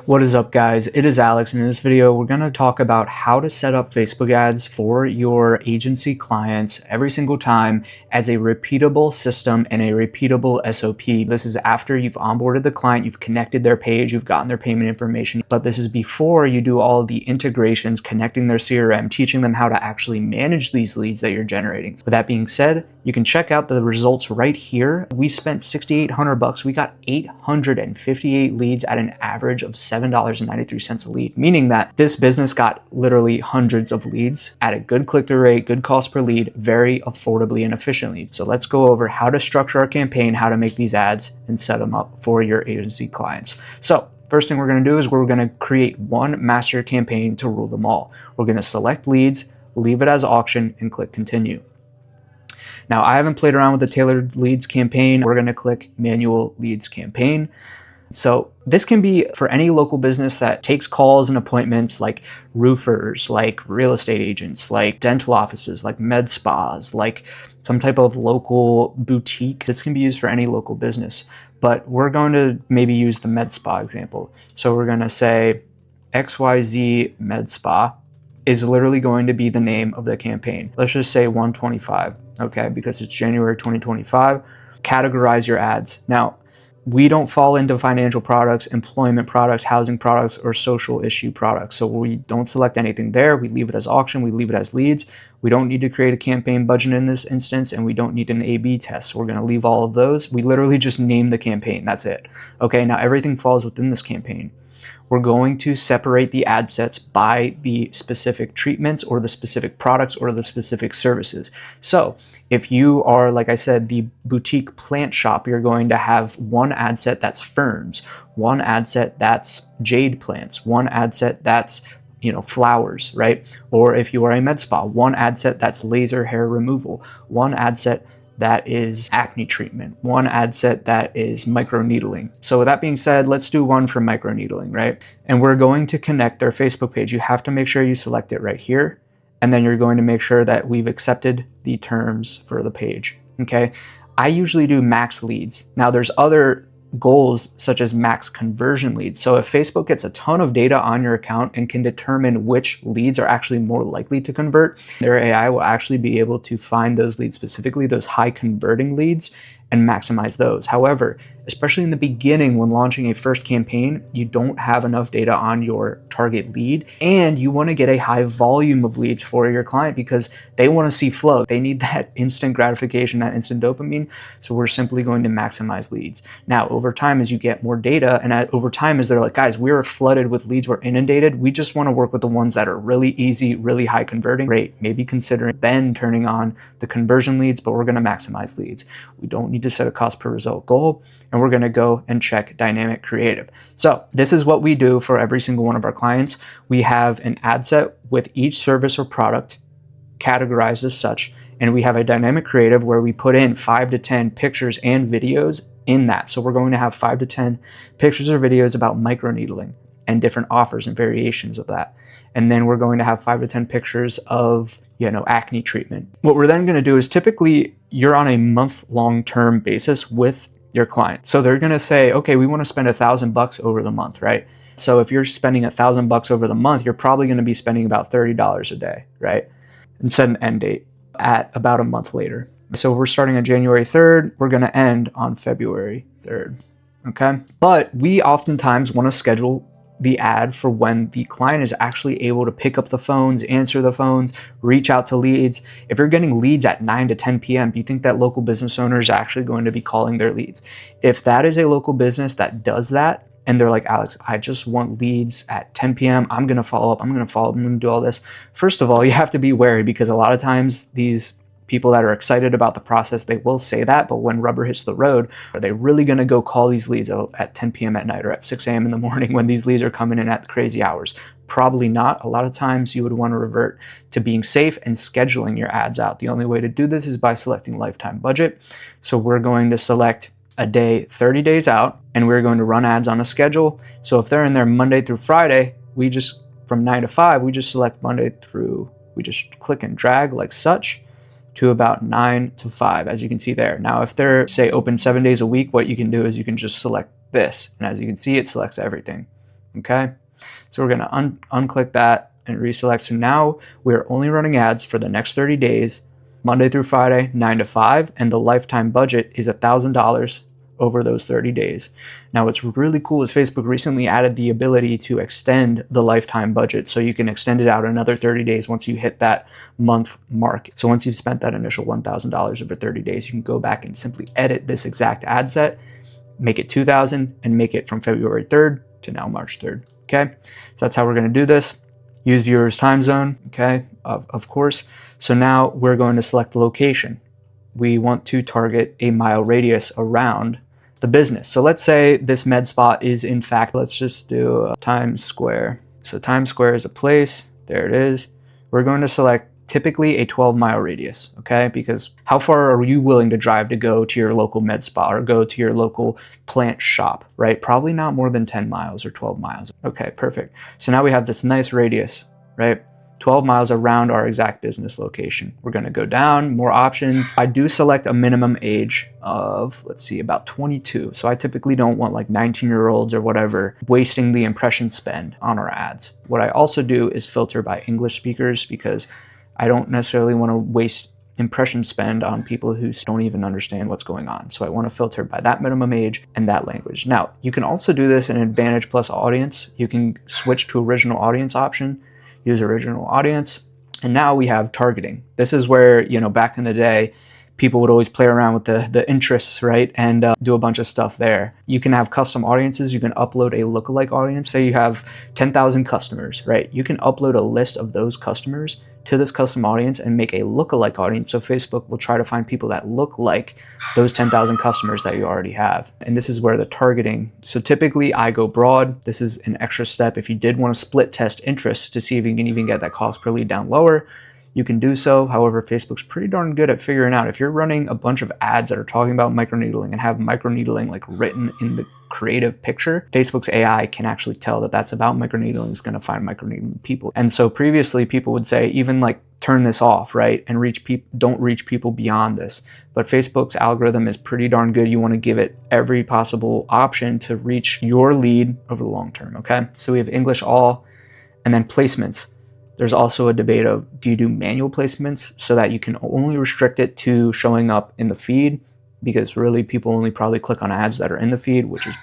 What is up, guys? It is Alex, and in this video we're going to talk about how to set up Facebook ads for your agency clients every single time as a repeatable system and a repeatable SOP. This is after you've onboarded the client, you've connected their page, you've gotten their payment information, but this is before you do all the integrations, connecting their CRM, teaching them how to actually manage these leads that you're generating. With that being said, you can check out the results right here. We spent $6,800. We got 858 leads at an average of $7.93 a lead, meaning that this business got literally hundreds of leads at a good click-through rate, good cost per lead, very affordably and efficiently. So let's go over how to structure our campaign, how to make these ads, and set them up for your agency clients. So first thing we're going to do is we're going to create one master campaign to rule them all. We're going to select leads, leave it as auction, and click continue. Now, I haven't played around with the tailored leads campaign. We're going to click manual leads campaign. So this can be for any local business that takes calls and appointments, like roofers, like real estate agents, like dental offices, like med spas, like some type of local boutique. This can be used for any local business, but we're going to maybe use the med spa example. So we're going to say XYZ Med Spa is literally going to be the name of the campaign. Let's just say 125, okay, because it's January 2025. Categorize your ads. Now, we don't fall into financial products, employment products, housing products, or social issue products. So we don't select anything there. We leave it as auction. We leave it as leads. We don't need to create a campaign budget in this instance, and we don't need an A/B test. So we're going to leave all of those. We literally just name the campaign. That's it. Okay, now everything falls within this campaign. We're going to separate the ad sets by the specific treatments or the specific products or the specific services. So if you are, like I said, the boutique plant shop, you're going to have one ad set that's ferns, one ad set that's jade plants, one ad set that's flowers, right? Or if you are a med spa, one ad set that's laser hair removal, one ad set that is acne treatment, one ad set that is microneedling. So with that being said, let's do one for microneedling, right? And we're going to connect their Facebook page. You have to make sure you select it right here. And then you're going to make sure that we've accepted the terms for the page, okay? I usually do max leads. Now there's other goals such as max conversion leads. So if Facebook gets a ton of data on your account and can determine which leads are actually more likely to convert, their AI will actually be able to find those leads, specifically those high converting leads, and maximize those. However, especially in the beginning when launching a first campaign, you don't have enough data on your target lead, and you want to get a high volume of leads for your client because they want to see flow. They need that instant gratification, that instant dopamine. So we're simply going to maximize leads. Now, over time, as you get more data, and over time, as they're like, guys, we're flooded with leads, we're inundated, we just want to work with the ones that are really easy, really high converting. Great, maybe considering then turning on the conversion leads, but we're going to maximize leads. We don't need to set a cost per result goal, and we're going to go and check dynamic creative. So this is what we do for every single one of our clients. We have an ad set with each service or product categorized as such, and we have a dynamic creative where we put in 5 to 10 pictures and videos in that. So we're going to have 5 to 10 pictures or videos about microneedling and different offers and variations of that. And then we're going to have 5 to 10 pictures of acne treatment. What we're then going to do is, typically you're on a month-long term basis with your client. So they're going to say, okay, we want to spend $1,000 over the month, right? So if you're spending $1,000 over the month, you're probably going to be spending about $30 a day, right? And set an end date at about a month later. So if we're starting on January 3rd, we're going to end on February 3rd, okay? But we oftentimes want to schedule the ad for when the client is actually able to pick up the phones, answer the phones, reach out to leads. If you're getting leads at 9 to 10 p.m., do you think that local business owner is actually going to be calling their leads? If that is a local business that does that, and they're like, Alex, I just want leads at 10 p.m. I'm going to follow up. I'm going to do all this. First of all, you have to be wary, because a lot of times these people that are excited about the process, they will say that, but when rubber hits the road, are they really going to go call these leads at 10 p.m. at night or at 6 a.m. in the morning when these leads are coming in at crazy hours? Probably not. A lot of times you would want to revert to being safe and scheduling your ads out. The only way to do this is by selecting lifetime budget. So we're going to select a day 30 days out, and we're going to run ads on a schedule. So if they're in there Monday through Friday, we just, from 9 to 5, we just select Monday through, we just click and drag like such to about 9 to 5, as you can see there. Now, if they're, say, open 7 days a week, what you can do is you can just select this. And as you can see, it selects everything. okay? So we're gonna unclick that and reselect. So now we're only running ads for the next 30 days, Monday through Friday, 9 to 5, and the lifetime budget is $1,000 over those 30 days. Now what's really cool is Facebook recently added the ability to extend the lifetime budget, so you can extend it out another 30 days once you hit that month mark. So once you've spent that initial $1,000 over 30 days, you can go back and simply edit this exact ad set, make it 2,000, and make it from February 3rd to now March 3rd, okay? So that's how we're gonna do this. Use viewer's time zone, okay, of course. So now we're going to select the location. We want to target a mile radius around the business. So let's say this med spa is in fact, let's just do Times Square. So Times Square is a place, there it is. We're going to select typically a 12-mile radius, okay? Because how far are you willing to drive to go to your local med spa or go to your local plant shop, right? Probably not more than 10 miles or 12 miles. Okay, perfect. So now we have this nice radius, right? 12 miles around our exact business location. We're gonna go down, more options. I do select a minimum age of, let's see, about 22. So I typically don't want like 19-year-olds or whatever wasting the impression spend on our ads. What I also do is filter by English speakers, because I don't necessarily want to waste impression spend on people who don't even understand what's going on. So I want to filter by that minimum age and that language. Now, you can also do this in Advantage Plus Audience. You can switch to Original Audience option, use Original Audience, and now we have targeting. This is where, you know, back in the day, people would always play around with the interests, right? And do a bunch of stuff there. You can have custom audiences. You can upload a lookalike audience. Say you have 10,000 customers, right? You can upload a list of those customers to this custom audience and make a lookalike audience. So Facebook will try to find people that look like those 10,000 customers that you already have. And this is where the targeting. So typically I go broad. This is an extra step. If you did want to split test interests to see if you can even get that cost per lead down lower, you can do so. However, Facebook's pretty darn good at figuring out if you're running a bunch of ads that are talking about microneedling and have microneedling like written in the creative picture, Facebook's AI can actually tell that that's about microneedling, is going to find microneedling people. And so previously people would say even like turn this off, right? And don't reach people beyond this. But Facebook's algorithm is pretty darn good. You want to give it every possible option to reach your lead over the long term, okay? So we have English all, and then placements. There's also a debate of, do you do manual placements so that you can only restrict it to showing up in the feed? Because really people only probably click on ads that are in the feed, which is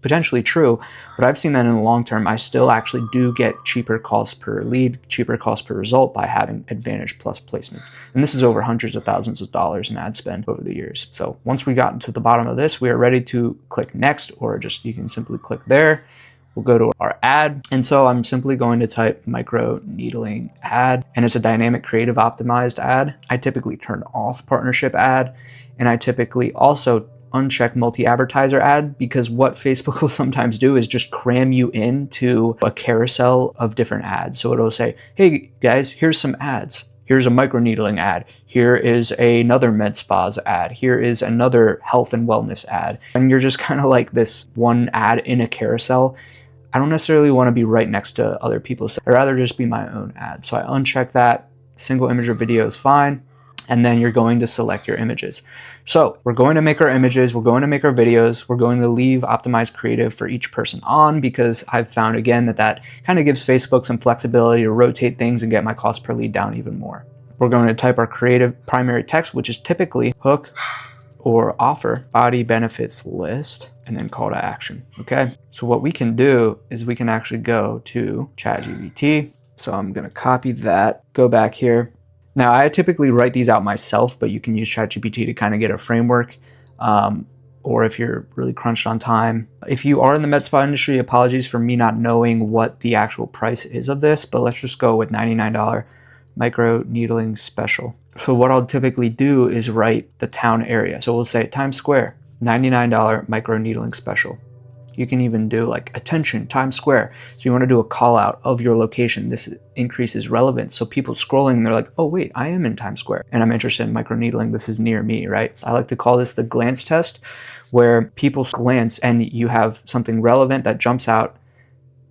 potentially true. But I've seen that in the long term, I still actually do get cheaper cost per lead, cheaper cost per result by having Advantage Plus placements. And this is over hundreds of thousands of dollars in ad spend over the years. So once we got to the bottom of this, we are ready to click next, or just you can simply click there. We'll go to our ad. And so I'm simply going to type micro needling ad, and it's a dynamic creative optimized ad. I typically turn off partnership ad, and I typically also uncheck multi-advertiser ad, because what Facebook will sometimes do is just cram you into a carousel of different ads. So it'll say, hey guys, here's some ads. Here's a microneedling ad. Here is another med spas ad. Here is another health and wellness ad. And you're just kind of like this one ad in a carousel. I don't necessarily want to be right next to other people's. I'd rather just be my own ad. So I uncheck that. Single image or video is fine. And then you're going to select your images. So we're going to make our images, we're going to make our videos, we're going to leave optimized creative for each person on, because I've found again that kind of gives Facebook some flexibility to rotate things and get my cost per lead down even more. We're going to type our creative primary text, which is typically hook or offer, body benefits list, and then call to action, okay? So what we can do is we can actually go to ChatGPT. So I'm gonna copy that, go back here. Now I typically write these out myself, but you can use ChatGPT to kind of get a framework, or if you're really crunched on time. If you are in the med spa industry, apologies for me not knowing what the actual price is of this, but let's just go with $99 micro needling special. So what I'll typically do is write the town area. So we'll say Times Square, $99 micro needling special. You can even do like attention Times Square. So you want to do a call out of your location. This increases relevance. So people scrolling, they're like, oh wait, I am in Times Square and I'm interested in micro needling. This is near me, right? I like to call this the glance test, where people glance and you have something relevant that jumps out.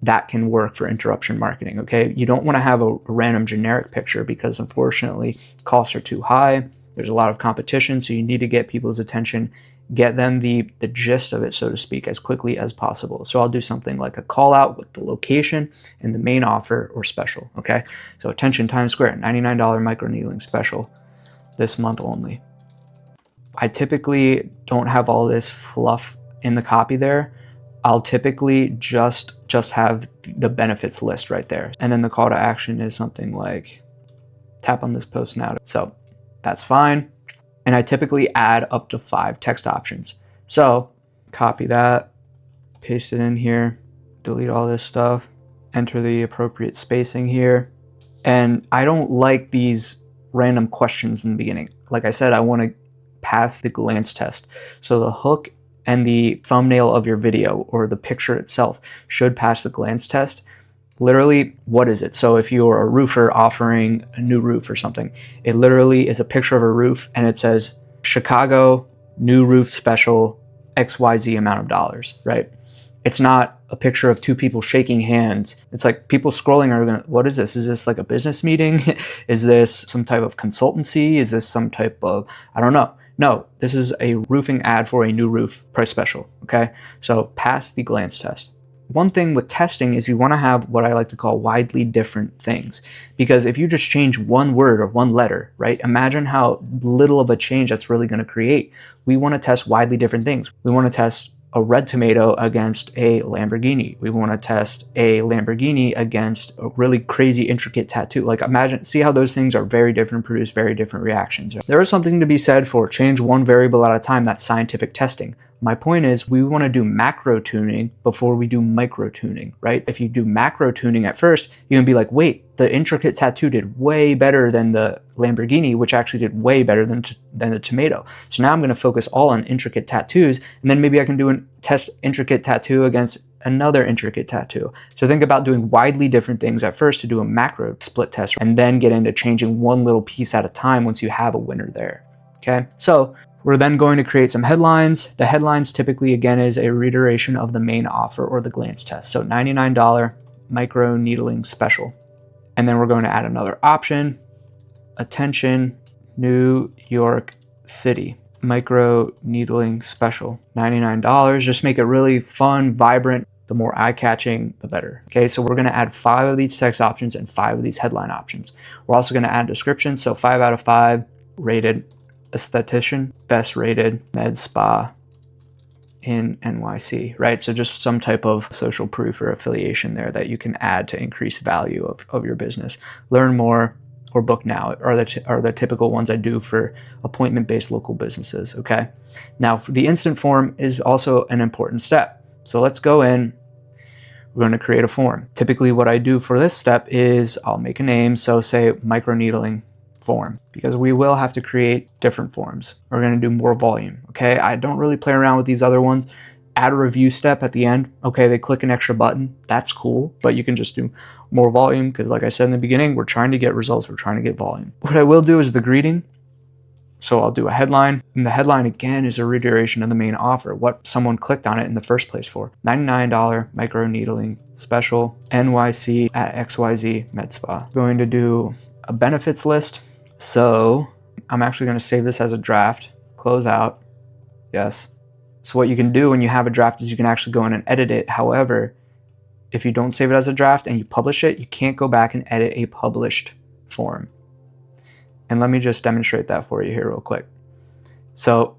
That can work for interruption marketing, okay? You don't want to have a random generic picture, because unfortunately costs are too high. There's a lot of competition, so you need to get people's attention get them the gist of it, so to speak, as quickly as possible. So I'll do something like a call out with the location and the main offer or special, okay? So attention Times Square, $99 micro needling special this month only. I typically don't have all this fluff in the copy there. I'll typically just have the benefits list right there. And then the call to action is something like tap on this post now. So that's fine. And I typically add up to 5 text options. So copy that, paste it in here, delete all this stuff, enter the appropriate spacing here. And I don't like these random questions in the beginning. Like I said, I want to pass the glance test. So the hook and the thumbnail of your video or the picture itself should pass the glance test. Literally, what is it? So if you're a roofer offering a new roof or something, it literally is a picture of a roof and it says Chicago new roof special XYZ amount of dollars, right? It's not a picture of 2 people shaking hands. It's like people scrolling are gonna, what is this? Is this like a business meeting? Is this some type of consultancy? Is this some type of, I don't know. No, this is a roofing ad for a new roof price special, okay? So pass the glance test. One thing with testing is you want to have what I like to call widely different things, because if you just change one word or one letter, right? Imagine how little of a change that's really going to create. We want to test widely different things. We want to test a red tomato against a Lamborghini. We want to test a Lamborghini against a really crazy intricate tattoo. Like imagine, see how those things are very different, produce very different reactions. There is something to be said for change one variable at a time. That's scientific testing. My point is we want to do macro tuning before we do micro tuning, right? If you do macro tuning at first, you're gonna be like, wait, the intricate tattoo did way better than the Lamborghini, which actually did way better than the tomato. So now I'm gonna focus all on intricate tattoos, and then maybe I can do a test intricate tattoo against another intricate tattoo. So think about doing widely different things at first to do a macro split test, and then get into changing one little piece at a time once you have a winner there, okay? So we're then going to create some headlines. The headlines typically, again, is a reiteration of the main offer or the glance test. So $99 micro needling special. And then we're going to add another option. Attention, New York City micro needling special, $99. Just make it really fun, vibrant. The more eye-catching, the better. Okay, so we're going to add 5 of these text options and 5 of these headline options. We're also going to add description. So 5 out of 5 rated esthetician, best rated med spa in NYC, right? So just some type of social proof or affiliation there that you can add to increase value of your business. Learn more or book now are the typical ones I do for appointment-based local businesses, okay? Now, the instant form is also an important step. So let's go in. We're going to create a form. Typically what I do for this step is I'll make a name. So say micro needling form, because we will have to create different forms. We're going to do more volume, okay? I don't really play around with these other ones. Add a review step at the end. Okay, they click an extra button. That's cool, but you can just do more volume because like I said in the beginning, we're trying to get results. We're trying to get volume. What I will do is the greeting. So I'll do a headline, and the headline again is a reiteration of the main offer, what someone clicked on it in the first place for. $99 micro needling special, NYC at XYZ Med Spa. Going to do a benefits list. So I'm actually going to save this as a draft, close out, yes. So what you can do when you have a draft is you can actually go in and edit it. However, if you don't save it as a draft and you publish it, you can't go back and edit a published form. And let me just demonstrate that for you here real quick. So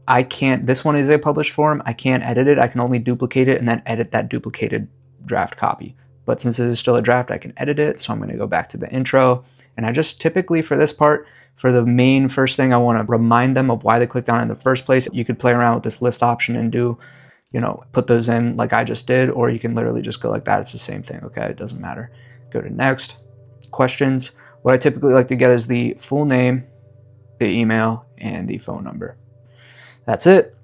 I can't, this one is a published form. I can't edit it. I can only duplicate it and then edit that duplicated draft copy. But since it is still a draft, I can edit it. So I'm going to go back to the intro. And I just typically for this part, for the main first thing, I want to remind them of why they clicked on it in the first place. You could play around with this list option and do, you know, put those in like I just did, or you can literally just go like that. It's the same thing. Okay. It doesn't matter. Go to next. Questions. What I typically like to get is the full name, the email, and the phone number. That's it.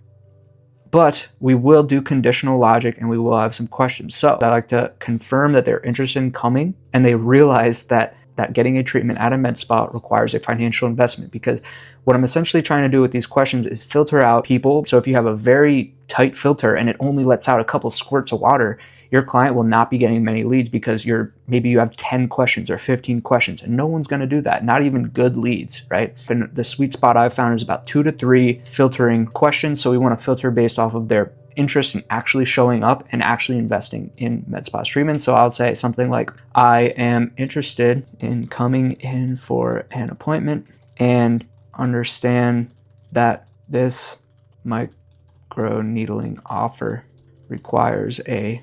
But we will do conditional logic and we will have some questions. So I like to confirm that they're interested in coming and they realize that getting a treatment at a med spa requires a financial investment, because what I'm essentially trying to do with these questions is filter out people. So if you have a very tight filter and it only lets out a couple squirts of water, your client will not be getting many leads because maybe you have 10 questions or 15 questions, and no one's going to do that. Not even good leads, right? And the sweet spot I've found is about 2 to 3 filtering questions. So we want to filter based off of their interest in actually showing up and actually investing in med spa treatment. So I would say something like, I am interested in coming in for an appointment and understand that this microneedling offer requires a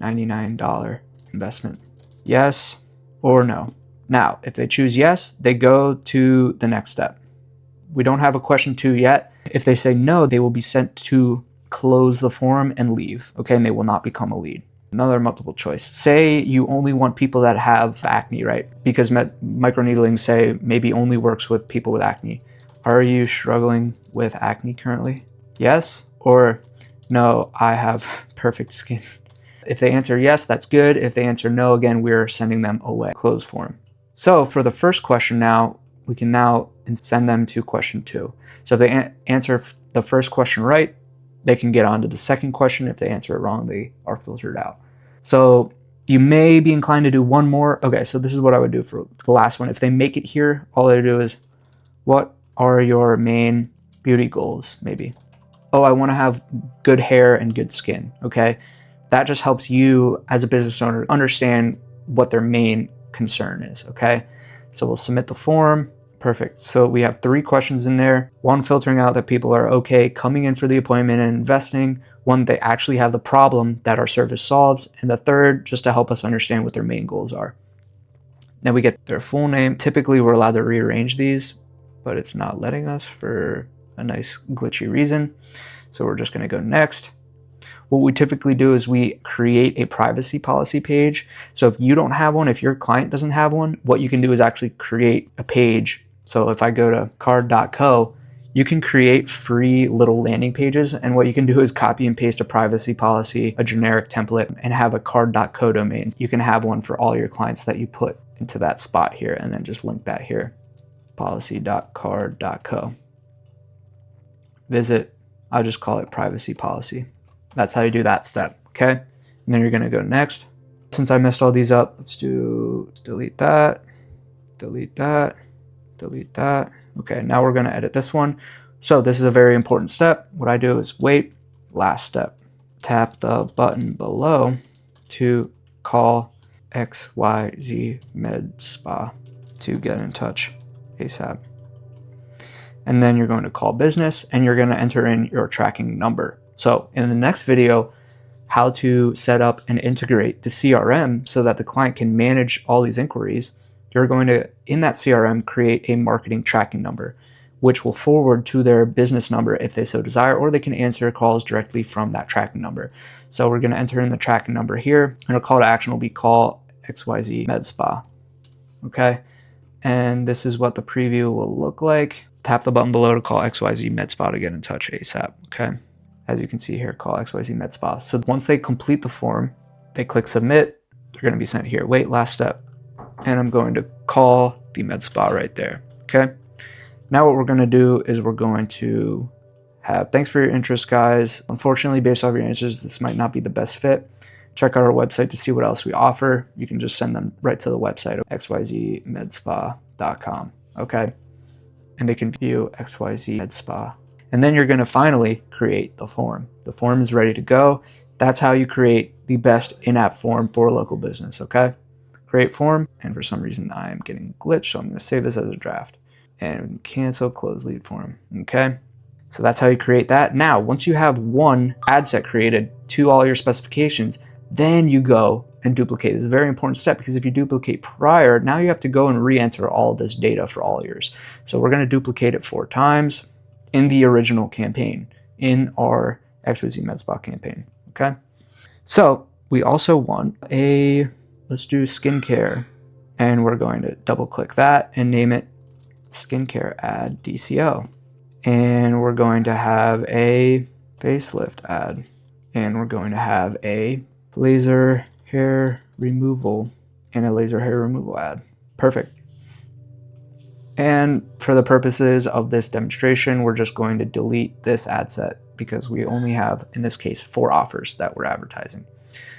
$99 investment. Yes or no? Now, if they choose yes, they go to the next step. We don't have a question 2 yet. If they say no, they will be sent to close the form and leave, okay? And they will not become a lead. Another multiple choice. Say you only want people that have acne, right? Because microneedling, say, maybe only works with people with acne. Are you struggling with acne currently? Yes or no, I have perfect skin. If they answer yes, that's good. If they answer no, again, we're sending them away. Close form. So for the first question now, we can now send them to question 2. So if they answer the first question right, they can get on to the second question. If they answer it wrong, they are filtered out. So you may be inclined to do one more. Okay, so this is what I would do for the last one. If they make it here, all they do is, what are your main beauty goals, maybe? Oh, I want to have good hair and good skin, okay? That just helps you as a business owner understand what their main concern is, okay? So we'll submit the form. Perfect. So we have 3 questions in there. 1 filtering out that people are okay coming in for the appointment and investing. 1, they actually have the problem that our service solves. And the 3rd, just to help us understand what their main goals are. Then we get their full name. Typically, we're allowed to rearrange these, but it's not letting us for a nice glitchy reason. So we're just going to go next. What we typically do is we create a privacy policy page. So if you don't have one, if your client doesn't have one, what you can do is actually create a page. So if I go to card.co, you can create free little landing pages. And what you can do is copy and paste a privacy policy, a generic template, and have a card.co domain. You can have one for all your clients that you put into that spot here, and then just link that here, policy.card.co. Visit, I'll just call it privacy policy. That's how you do that step, okay? And then you're gonna go next. Since I messed all these up, let's delete that, delete that, delete that. Okay, now we're gonna edit this one. So this is a very important step. What I do is wait, last step. Tap the button below to call XYZ Med Spa to get in touch ASAP. And then you're going to call business and you're gonna enter in your tracking number. So in the next video, how to set up and integrate the CRM so that the client can manage all these inquiries, you're going to, in that CRM, create a marketing tracking number, which will forward to their business number if they so desire, or they can answer calls directly from that tracking number. So we're going to enter in the tracking number here, and a call to action will be call XYZ Med Spa. Okay, and this is what the preview will look like. Tap the button below to call XYZ Med Spa to get in touch ASAP. Okay. As you can see here, call XYZ Med Spa. So once they complete the form, they click submit, they're going to be sent here. Wait, last step. And I'm going to call the med spa right there. Okay. Now what we're going to do is we're going to have, thanks for your interest, guys. Unfortunately, based off your answers, this might not be the best fit. Check out our website to see what else we offer. You can just send them right to the website, xyzmedspa.com. Okay. And they can view XYZ Med Spa. And then you're going to finally create the form. The form is ready to go. That's how you create the best in-app form for a local business, okay? Create form, and for some reason I am getting glitched, so I'm going to save this as a draft. And cancel close lead form, okay? So that's how you create that. Now, once you have one ad set created to all your specifications, then you go and duplicate. This is a very important step because if you duplicate prior, now you have to go and re-enter all of this data for all yours. So we're going to duplicate it 4 times. In the original campaign, in our XYZ Med Spa campaign, okay? So we also want let's do skincare, and we're going to double click that and name it skincare ad DCO. And we're going to have a facelift ad, and we're going to have a laser hair removal and a laser hair removal ad. Perfect. And for the purposes of this demonstration, we're just going to delete this ad set because we only have, in this case, 4 offers that we're advertising.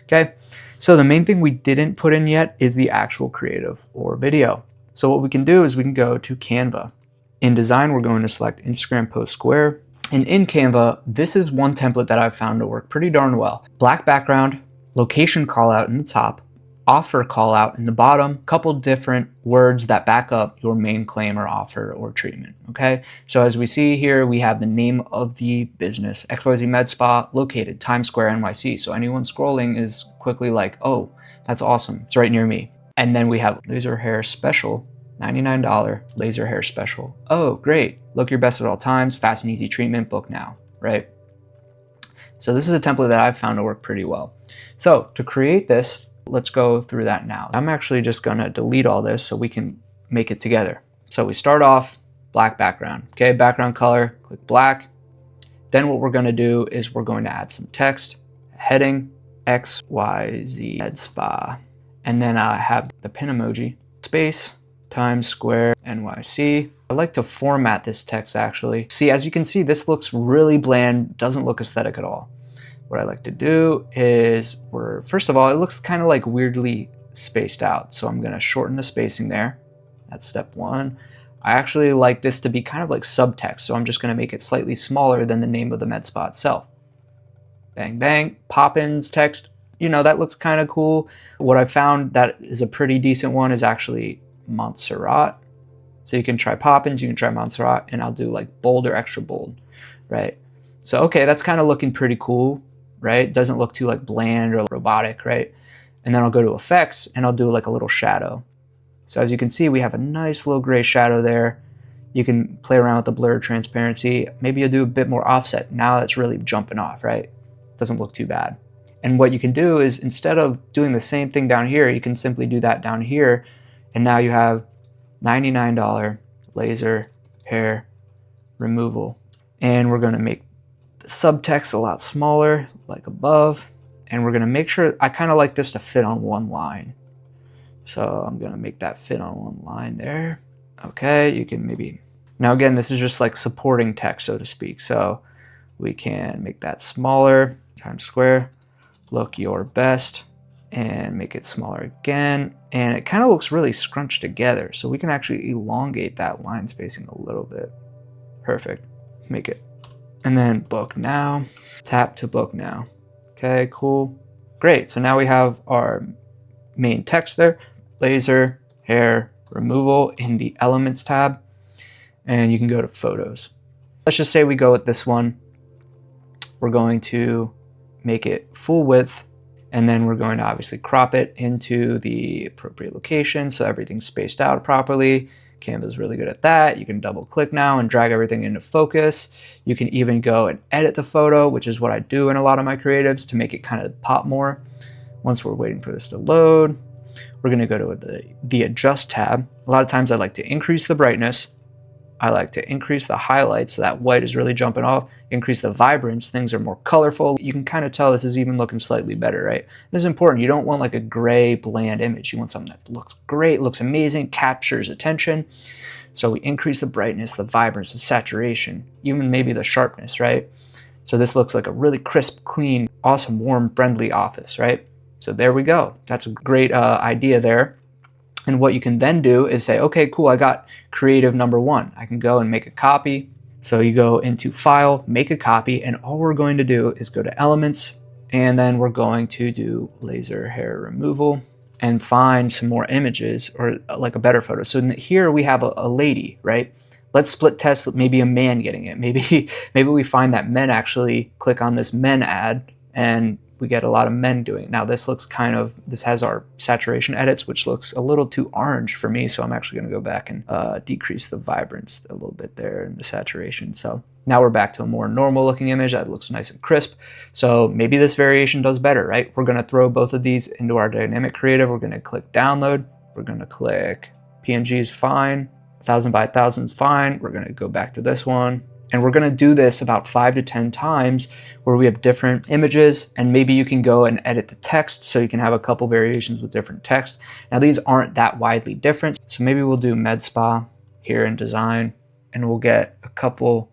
Okay, so the main thing we didn't put in yet is the actual creative or video. So what we can do is we can go to Canva. In design, we're going to select Instagram Post Square. And in Canva, this is one template that I've found to work pretty darn well. Black background, location callout in the top, offer callout in the bottom, couple different words that back up your main claim or offer or treatment, okay? So as we see here, we have the name of the business, XYZ Med Spa, located Times Square, NYC. So anyone scrolling is quickly like, oh, that's awesome, it's right near me. And then we have laser hair special, $99 laser hair special. Oh, great, look your best at all times, fast and easy treatment, book now, right? So this is a template that I've found to work pretty well. So to create this, let's go through that now. I'm actually just gonna delete all this so we can make it together. So we start off black background, okay? Background color, click black. Then what we're gonna do is we're going to add some text, heading, XYZ Med Spa. And then I have the pin emoji, space, Times Square, NYC. I like to format this text actually. See, as you can see, this looks really bland, doesn't look aesthetic at all. What I like to do is, first of all, it looks kind of like weirdly spaced out. So I'm gonna shorten the spacing there. That's step one. I actually like this to be kind of like subtext. So I'm just gonna make it slightly smaller than the name of the med spa itself. Bang, bang, Poppins text. You know, that looks kind of cool. What I found that is a pretty decent one is actually Montserrat. So you can try Poppins, you can try Montserrat, and I'll do like bold or extra bold, right? So, okay, that's kind of looking pretty cool, right? Doesn't look too like bland or robotic, right? And then I'll go to effects and I'll do like a little shadow. So as you can see, we have a nice little gray shadow there. You can play around with the blur transparency. Maybe you'll do a bit more offset. Now it's really jumping off, right? Doesn't look too bad. And what you can do is instead of doing the same thing down here, you can simply do that down here. And now you have $99 laser hair removal. And we're going to make the subtext a lot smaller, like above. And we're going to make sure, I kind of like this to fit on one line. So I'm going to make that fit on one line there. Okay, you can maybe, now again, this is just like supporting text, so to speak. So we can make that smaller, Times Square, look your best, and make it smaller again. And it kind of looks really scrunched together. So we can actually elongate that line spacing a little bit. Perfect, make it. And then book now, tap to book now. Okay, cool, great. So now we have our main text there, laser hair removal in the elements tab. And you can go to photos. Let's just say we go with this one. We're going to make it full width, and then we're going to obviously crop it into the appropriate location so everything's spaced out properly. Canva's really good at that. You can double click now and drag everything into focus. You can even go and edit the photo, which is what I do in a lot of my creatives to make it kind of pop more. Once we're waiting for this to load, we're going to go to the adjust tab. A lot of times I like to increase the brightness. I like to increase the highlight so that white is really jumping off, increase the vibrance, things are more colorful. You can kind of tell this is even looking slightly better, right? This is important. You don't want like a gray, bland image. You want something that looks great, looks amazing, captures attention. So we increase the brightness, the vibrance, the saturation, even maybe the sharpness, right? So this looks like a really crisp, clean, awesome, warm, friendly office, right? So there we go. That's a great idea there. And what you can then do is say, okay, cool, I got creative number one. I can go and make a copy. So you go into File, make a copy, and all we're going to do is go to Elements, and then we're going to do laser hair removal and find some more images or like a better photo. So here we have a lady, right? Let's split test maybe a man getting it. Maybe we find that men actually click on this men ad and we get a lot of men doing it. Now this looks this has our saturation edits, which looks a little too orange for me. So I'm actually gonna go back and decrease the vibrance a little bit there in the saturation. So now we're back to a more normal looking image that looks nice and crisp. So maybe this variation does better, right? We're gonna throw both of these into our dynamic creative. We're gonna click download. We're gonna click PNG is fine. 1000 by 1000 is fine. We're gonna go back to this one. And we're gonna do this about 5 to 10 times where we have different images, and maybe you can go and edit the text so you can have a couple variations with different text. Now these aren't that widely different. So maybe we'll do med spa here in design and we'll get a couple.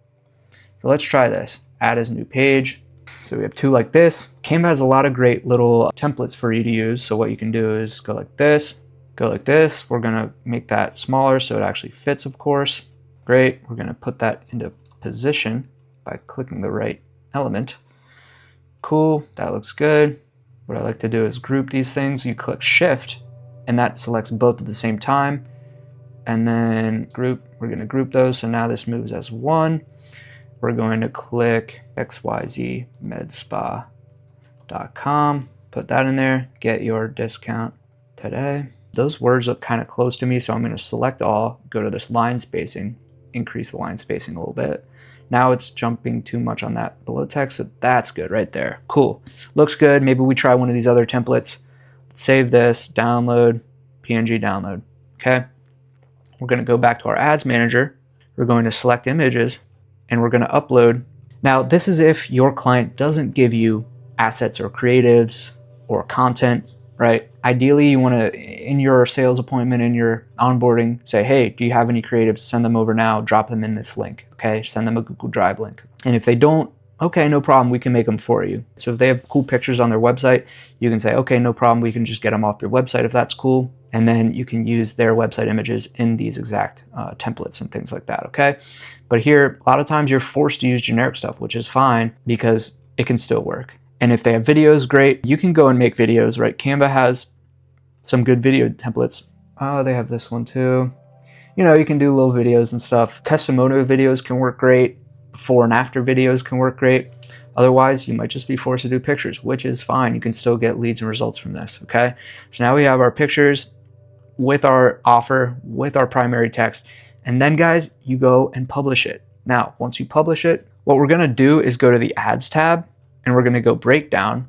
So let's try this, add as new page. So we have two like this. Canva has a lot of great little templates for you to use. So what you can do is go like this, go like this. We're gonna make that smaller so it actually fits, of course. Great, we're gonna put that into position by clicking the right element. Cool, that looks good. What I like to do is group these things. You click Shift, and that selects both at the same time. And then group, we're gonna group those. So now this moves as one. We're going to click xyzmedspa.com, put that in there, get your discount today. Those words look kind of close to me, so I'm going to select all, go to this line spacing, increase the line spacing a little bit. Now it's jumping too much on that below text, so that's good right there. Cool. Looks good. Maybe we try one of these other templates. Let's save this, download, PNG download. Okay. We're going to go back to our ads manager. We're going to select images, and we're going to upload. Now, this is if your client doesn't give you assets or creatives or content, right? Ideally, you want to, in your sales appointment, in your onboarding, say, hey, do you have any creatives? Send them over now, drop them in this link, okay? Send them a Google Drive link. And if they don't, okay, no problem, we can make them for you. So if they have cool pictures on their website, you can say, okay, no problem, we can just get them off their website if that's cool. And then you can use their website images in these exact templates and things like that, okay? But here, a lot of times you're forced to use generic stuff, which is fine because it can still work. And if they have videos, great. You can go and make videos, right? Canva has some good video templates. Oh, they have this one too. You know, you can do little videos and stuff. Testimonial videos can work great. Before and after videos can work great. Otherwise, you might just be forced to do pictures, which is fine. You can still get leads and results from this, okay? So now we have our pictures with our offer, with our primary text. And then guys, you go and publish it. Now, once you publish it, what we're gonna do is go to the ads tab and we're gonna go breakdown.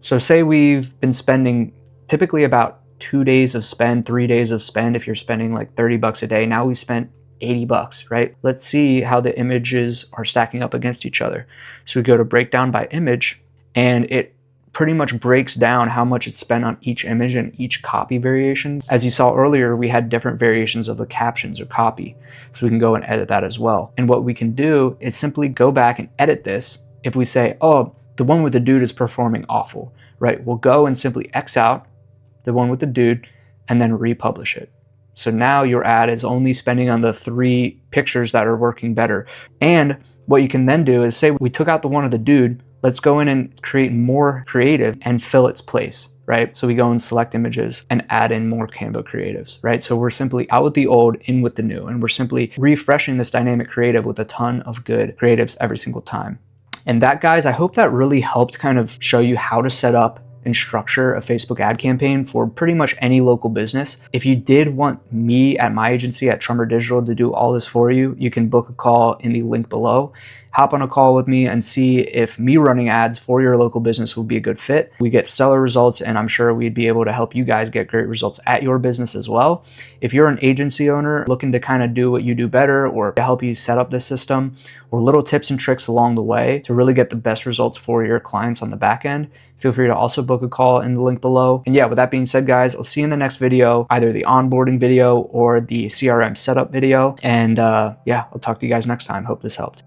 So say we've been spending typically about 2 days of spend, 3 days of spend. If you're spending like 30 bucks a day, now we've spent 80 bucks, right? Let's see how the images are stacking up against each other. So we go to breakdown by image, and it pretty much breaks down how much it's spent on each image and each copy variation. As you saw earlier, we had different variations of the captions or copy. So we can go and edit that as well. And what we can do is simply go back and edit this. If we say, oh, the one with the dude is performing awful, right? We'll go and simply X out the one with the dude and then republish it. So now your ad is only spending on the 3 pictures that are working better. And what you can then do is say we took out the one of the dude, let's go in and create more creative and fill its place, right? So we go and select images and add in more Canva creatives, right? So we're simply out with the old, in with the new, and we're simply refreshing this dynamic creative with a ton of good creatives every single time. And that, guys, I hope that really helped kind of show you how to set up and structure a Facebook ad campaign for pretty much any local business. If you did want me at my agency at Trummer Digital to do all this for you, you can book a call in the link below. Hop on a call with me and see if me running ads for your local business would be a good fit. We get stellar results, and I'm sure we'd be able to help you guys get great results at your business as well. If you're an agency owner looking to kind of do what you do better, or to help you set up this system, or little tips and tricks along the way to really get the best results for your clients on the back end, feel free to also book a call in the link below. And yeah, with that being said, guys, I'll see you in the next video, either the onboarding video or the CRM setup video. And yeah, I'll talk to you guys next time. Hope this helped.